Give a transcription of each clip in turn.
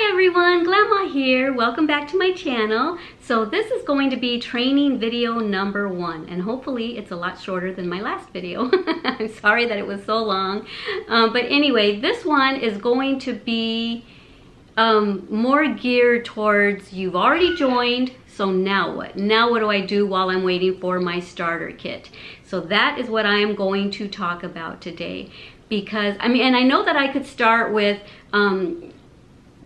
Hi everyone, Glama here. Welcome back to my channel. So this is going to be training video number 1, and hopefully it's a lot shorter than my last video. I'm sorry that it was so long. But anyway, this one is going to be more geared towards you've already joined, so now what? Now what do I do while I'm waiting for my starter kit? So that is what I am going to talk about today. Because, and I know that I could start with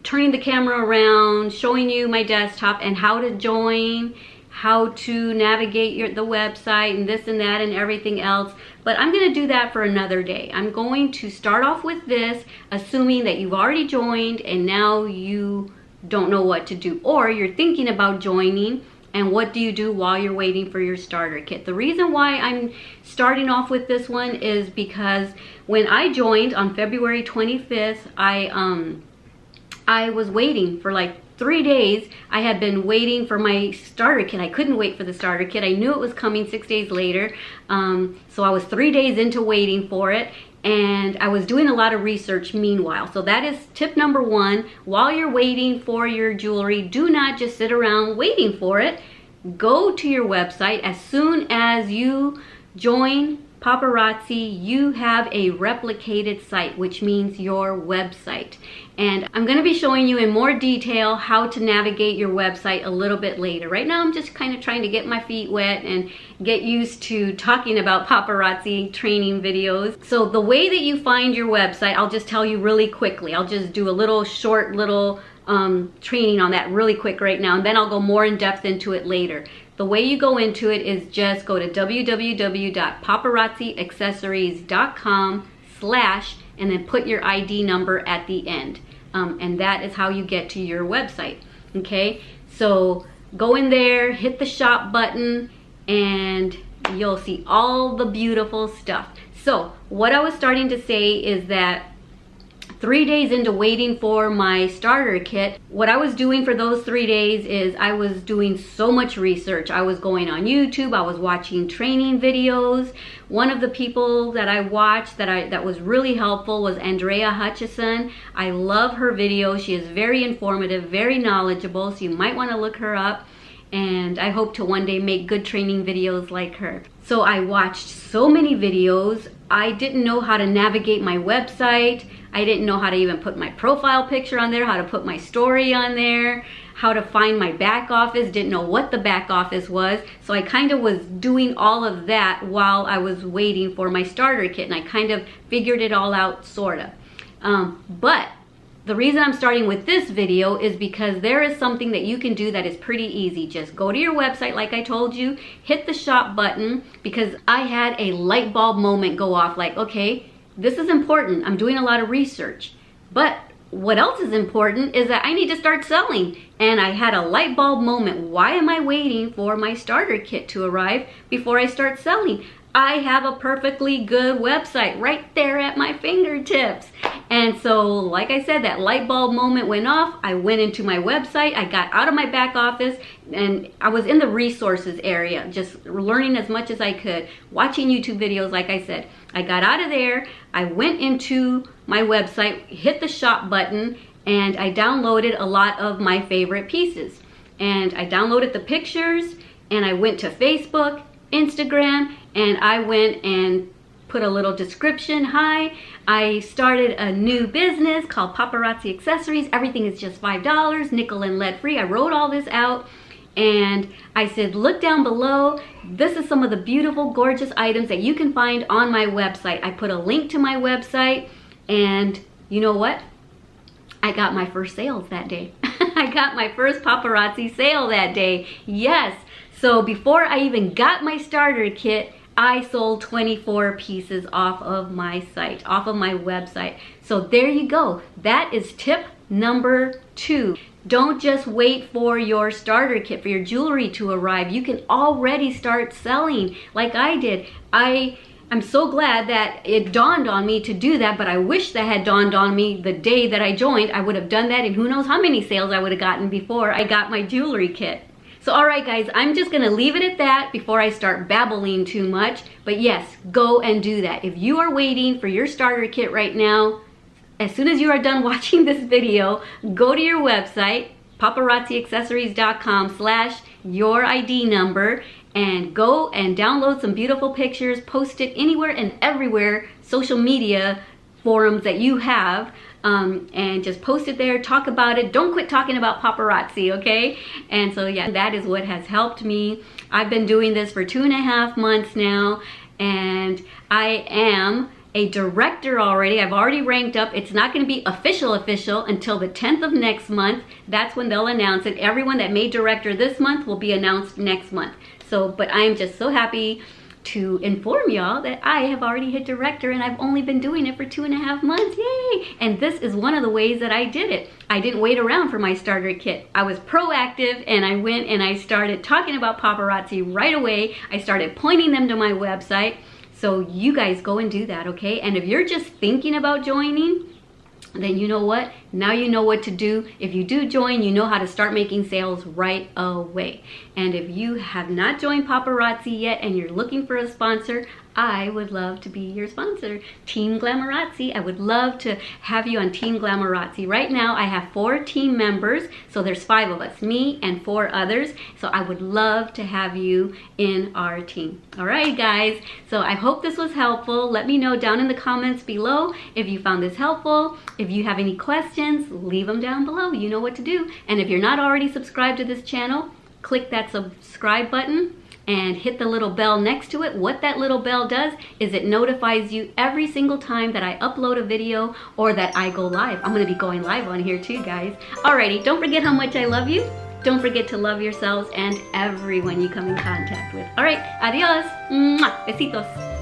turning the camera around, showing you my desktop and how to join, how to navigate the website and this and that and everything else. But I'm going to do that for another day. I'm going to start off with this, assuming that you've already joined and now you don't know what to do. Or you're thinking about joining, and what do you do while you're waiting for your starter kit? The reason why I'm starting off with this one is because when I joined on February 25th, I was waiting for like 3 days. I had been waiting for my starter kit. I couldn't wait for the starter kit. I knew it was coming 6 days later. So I was 3 days into waiting for it, and I was doing a lot of research meanwhile. So that is tip number 1. While you're waiting for your jewelry, do not just sit around waiting for it. Go to your website. As soon as you join Paparazzi, you have a replicated site, which means your website. And I'm going to be showing you in more detail how to navigate your website a little bit later. Right now I'm just kind of trying to get my feet wet and get used to talking about paparazzi training videos. So the way that you find your website, I'll just tell you really quickly. I'll just do a little short training on that really quick right now, and then I'll go more in depth into it later. The way you go into it is just go to www.paparazziaccessories.com/ and then put your ID number at the end. And that is how you get to your website. Okay, so go in there, hit the shop button, and you'll see all the beautiful stuff. So what I was starting to say is that 3 days into waiting for my starter kit, what I was doing for those 3 days is I was doing so much research. I was going on YouTube, I was watching training videos. One of the people that I watched that was really helpful was Andrea Hutchison. I love her videos. She is very informative, very knowledgeable, so you might want to look her up. And I hope to one day make good training videos like her. So I watched so many videos. I didn't know how to navigate my website. I didn't know how to even put my profile picture on there, how to put my story on there, how to find my back office, didn't know what the back office was. So I kind of was doing all of that while I was waiting for my starter kit, and I kind of figured it all out, sorta. But the reason I'm starting with this video is because there is something that you can do that is pretty easy. Just go to your website like I told you, hit the shop button, because I had a light bulb moment go off like, okay, this is important. I'm doing a lot of research. But what else is important is that I need to start selling. And I had a light bulb moment. Why am I waiting for my starter kit to arrive before I start selling? I have a perfectly good website right there at my fingertips. And so, like I said, that light bulb moment went off. I went into my website, I got out of my back office, and I was in the resources area, just learning as much as I could, watching YouTube videos, like I said. I got out of there, I went into my website, hit the shop button, and I downloaded a lot of my favorite pieces. And I downloaded the pictures, and I went to Facebook, Instagram, and I went and put a little description. Hi, I started a new business called Paparazzi Accessories. Everything is just $5, nickel and lead free. I wrote all this out, and I said, look down below. This is some of the beautiful, gorgeous items that you can find on my website. I put a link to my website, and you know what? I got my first sales that day. I got my first paparazzi sale that day. Yes. So before I even got my starter kit, I sold 24 pieces off of my site, off of my website. So there you go. That is tip number 2. Don't just wait for your starter kit, for your jewelry to arrive. You can already start selling like I did. I'm so glad that it dawned on me to do that, but I wish that had dawned on me the day that I joined. I would have done that, and who knows how many sales I would have gotten before I got my jewelry kit. So alright guys, I'm just going to leave it at that before I start babbling too much. But yes, go and do that. If you are waiting for your starter kit right now, as soon as you are done watching this video, go to your website, paparazziaccessories.com/your ID number, and go and download some beautiful pictures, post it anywhere and everywhere, social media forums that you have, and just post it there, talk about it. Don't quit talking about paparazzi, okay? And so yeah, that is what has helped me. I've been doing this for 2.5 months now, and I am a director already. I've already ranked up. It's not going to be official until the 10th of next month. That's when they'll announce it. Everyone that made director this month will be announced next month. So, but I'm just so happy to inform y'all that I have already hit director, and I've only been doing it for 2.5 months. Yay! And this is one of the ways that I did it. I didn't wait around for my starter kit. I was proactive, and I went and I started talking about paparazzi right away. I started pointing them to my website. So you guys go and do that, okay? And if you're just thinking about joining, then you know what? Now you know what to do. If you do join, you know how to start making sales right away. And if you have not joined Paparazzi yet and you're looking for a sponsor, I would love to be your sponsor. Team Glamarazzi, I would love to have you on Team Glamarazzi. Right now, I have 4 team members, so there's 5 of us, me and 4 others. So I would love to have you in our team. All right, guys. So I hope this was helpful. Let me know down in the comments below if you found this helpful. If you have any questions, leave them down below. You know what to do. And if you're not already subscribed to this channel, click that subscribe button and hit the little bell next to it. What that little bell does is it notifies you every single time that I upload a video or that I go live. I'm gonna be going live on here too, guys. Alrighty, don't forget how much I love you. Don't forget to love yourselves and everyone you come in contact with. All right, adios. Mwah. Besitos.